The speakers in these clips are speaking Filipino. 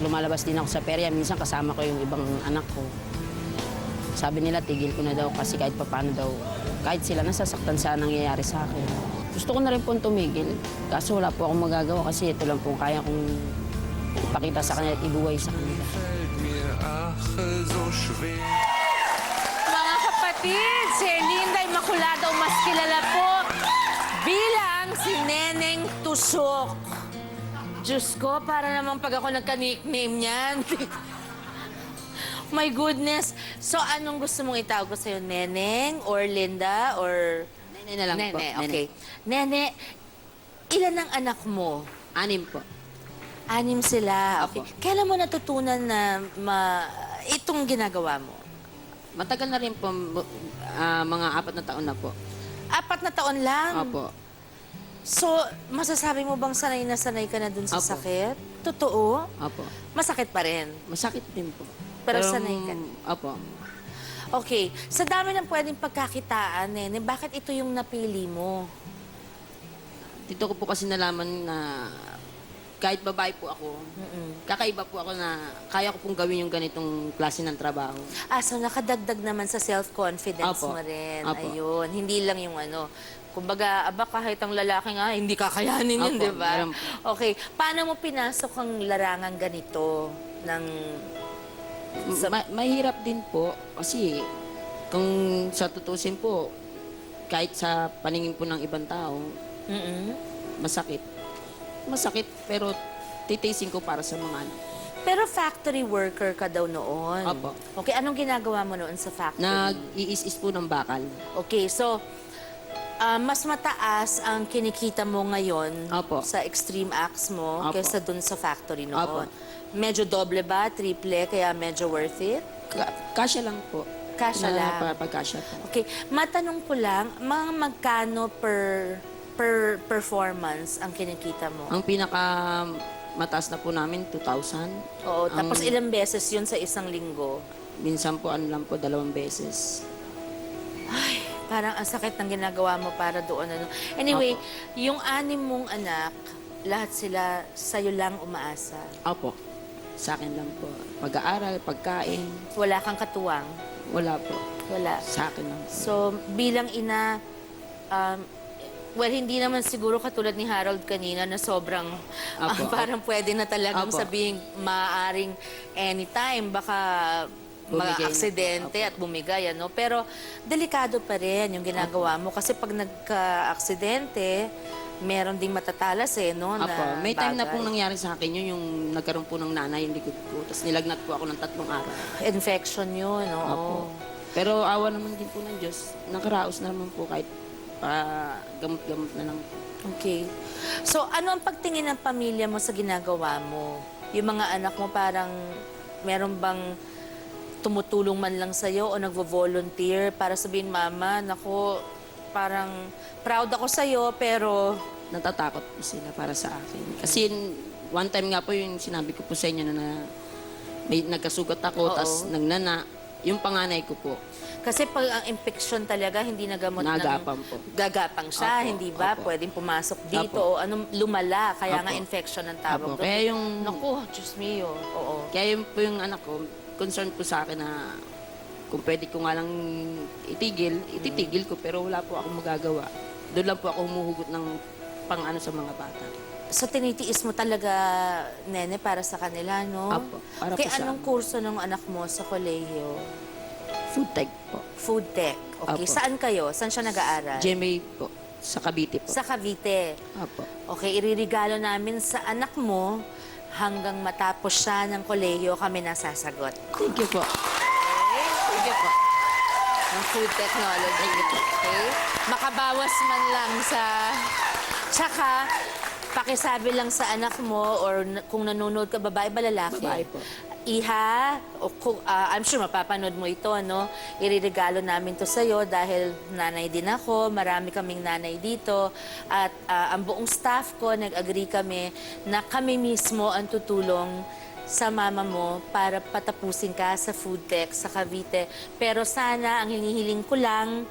lumalabas din ako sa perya, minsan kasama ko yung ibang anak ko. Sabi nila, tigil ko na daw kasi kahit papaano daw, kahit sila nasasaktan sa nangyayari sa akin. Gusto ko na rin pong tumigil, kaso wala po akong magagawa kasi ito lang po kaya kong ipakita sa kanila at ibuhay sa kanila. Mga kapatid, si Erlinda Immaculada o mas kilala po bilang si Neneng Tusok. Diyos ko, para naman pag ako nagka-nickname niyan. My goodness. So, anong gusto mong itawag ko sa'yo? Neneng or Linda or... Nene na lang po. Nene, okay. Nene, ilan ang anak mo? 6 po. 6 sila. Okay. Apo. Kailan mo natutunan na itong ginagawa mo? Matagal na rin po, mga 4 na taon na po. 4 na taon lang? Opo. So, masasabi mo bang sanay na sanay ka na dun sa Apo. sakit? Totoo? Opo. Masakit pa rin? Masakit din po. Pero sanay ka. Opo. Okay. Sa dami ng pwedeng pagkakitaan, Nene, bakit ito yung napili mo? Dito ko po kasi nalaman na kahit babae po ako, kakaiba po ako na kaya ko pong gawin yung ganitong klase ng trabaho. So nakadagdag naman sa self-confidence Apo. mo rin. Apo. Ayun. Hindi lang yung ano. Kumbaga, kahit ang lalaki nga, hindi kakayanin yun, Apo, di ba? meron po. Okay. Paano mo pinasok ang larangan ganito ng... Mahirap din po kasi kung sa tutusin po, kahit sa paningin po ng ibang tao, masakit. Masakit pero titiisin ko para sa mga anak. Pero factory worker ka daw noon. Opo. Okay, anong ginagawa mo noon sa factory? Nag-iis-is po ng bakal. Okay, so mas mataas ang kinikita mo ngayon Opo. sa extreme acts mo Opo. kaysa dun sa factory noon. Opo. Medyo doble ba? Triple? Kaya medyo worth it? Kasya lang po. Kasya lang. Pagkasya po. Okay, matanong ko lang, mga magkano per performance ang kinikita mo? Ang pinaka mataas na po namin, 2,000. Oo, tapos Ang- ilang beses yun sa isang linggo? Minsan po, ano lang po, 2 beses. Ay, parang ang sakit ng ginagawa mo para doon. Ano. Anyway, Opo. yung 6 mong anak, lahat sila sa'yo lang umaasa. Opo. Sa akin lang po. Pag-aaral, pagkain, Wala kang katuwang? wala po. Wala. Sa akin lang po. So, bilang ina, well, hindi naman siguro katulad ni Harold kanina na sobrang Apo, parang pwede na talagang Apo. sabihing maaaring anytime. Baka Bumigay na. aksidente at bumigay, ano? Pero delikado pa rin yung ginagawa mo kasi pag nagka-aksidente, meron ding matatalas no? Apo, Na may time na bagay. pong nangyari sa akin yun, yung nagkaroon po ng nanay yung likod ko. Tapos nilagnat po ako ng 3 araw. Infection yun, oo. Apo. Pero awa naman din po ng Diyos. Nakaraos na naman po kahit gamot-gamot na lang po. Okay. So, ano ang pagtingin ng pamilya mo sa ginagawa mo? Yung mga anak mo parang meron bang tumutulong man lang sa'yo o nagvo-volunteer para sabihin, Mama, naku, parang proud ako sa'yo, pero... Natatakot po sila para sa akin. Kasi one time nga po yung sinabi ko po sa inyo na may nagkasugat ako, Oo. tapos nagnana. Yung panganay ko po, Kasi pag ang infection talaga, hindi nagamot Nagapang po. Gagapang siya, Opo, hindi ba? opo. Pwedeng pumasok dito Opo. o anong lumala, kaya nga Opo. infection ang tawag Opo. doon. Kaya yung- Naku, Diyos mio. Oo. kaya yung po yung anak ko, concerned po sa akin na kung pwede ko nga lang ititigil ko, pero wala po akong magagawa. Doon lang po ako humuhugot ng pang-ano sa mga bata. So, tinitiis mo talaga, Nene, para sa kanila, no? Apo, para po Kaya sa anong kurso ng anak mo sa kolehiyo? Food tech po. Food tech. Okay, Apo. saan kayo? Saan siya nag-aaral? GMA po, sa Cavite po. Sa Cavite. Apo. Okay, iririgalo namin sa anak mo hanggang matapos siya ng kolehiyo kami nasasagot. Thank you po. Okay? Sige po. Ng food technology. Okay? Makabawas man lang sa... Tsaka, pakisabi lang sa anak mo or kung nanonood ka, babae ba lalaki? Babae po. Iha, o kung, I'm sure mapapanood mo ito, no? Iririgalo namin to sa'yo dahil nanay din ako, marami kaming nanay dito. At ang buong staff ko, nag-agree kami na kami mismo ang tutulong sa mama mo para patapusin ka sa food tech sa Cavite. Pero sana, ang hinihiling ko lang,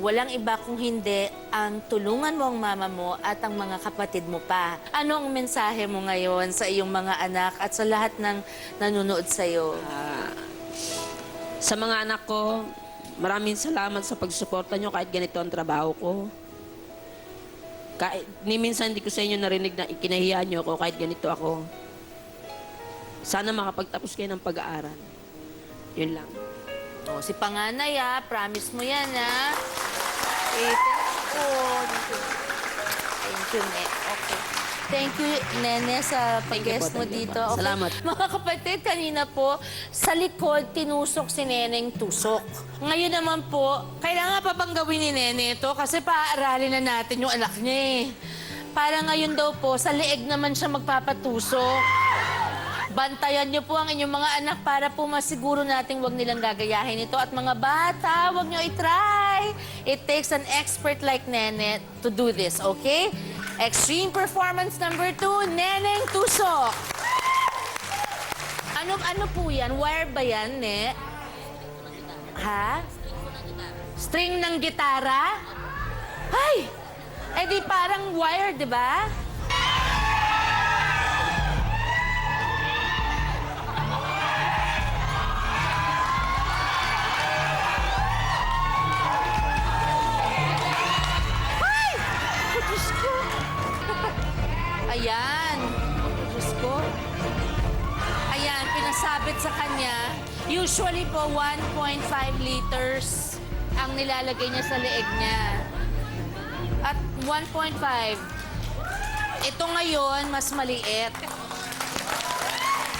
walang iba kung hindi ang tulungan mo ang mama mo at ang mga kapatid mo pa. Anong mensahe mo ngayon sa iyong mga anak at sa lahat ng nanonood sa'yo? Sa mga anak ko, maraming salamat sa pagsuporta nyo kahit ganito ang trabaho ko. Kahit, ni minsan hindi ko sa inyo narinig na ikinahiya nyo ako kahit ganito ako. Sana makapagtapos kayo ng pag-aaral. Yun lang. Oh, si Panganay, promise mo yan, Eh, thank you, Ne. Okay. Thank you, Nene, sa pag-guest mo Thank you dito. po. Okay. Salamat. Mga kapatid, kanina po, sa likod, tinusok si Neneng tusok. Ngayon naman po, kailangan pa bang gawin ni Nene ito? Kasi paaralin na natin yung anak niya eh. Para ngayon daw po, sa leeg naman siya magpapatusok. Bantayan niyo po ang inyong mga anak para po masiguro nating wag nilang gagayahin ito. At mga bata, wag niyo i-try. It takes an expert like Nene to do this, okay? Extreme performance number 2, Neneng Tusok. Ano po yan? Wire ba yan, Ne? Ha? String ng gitara? Ay! Eh di parang wire, di ba? Diyos ko. Ayan. Diyos ko. Ayan, pinasabit sa kanya. Usually po, 1.5 liters ang nilalagay niya sa leeg niya. At 1.5. Ito ngayon, mas maliit.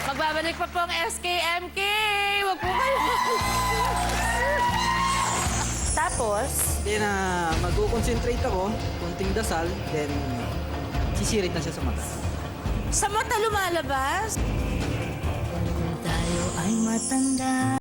Magbabalik pa po ang SKMK. Huwag po kayo. Tapos, Then, mag-concentrate ako, kunting dasal, then sisirit na siya sa mata. sa mata lumalabas. Tayo ay matanda.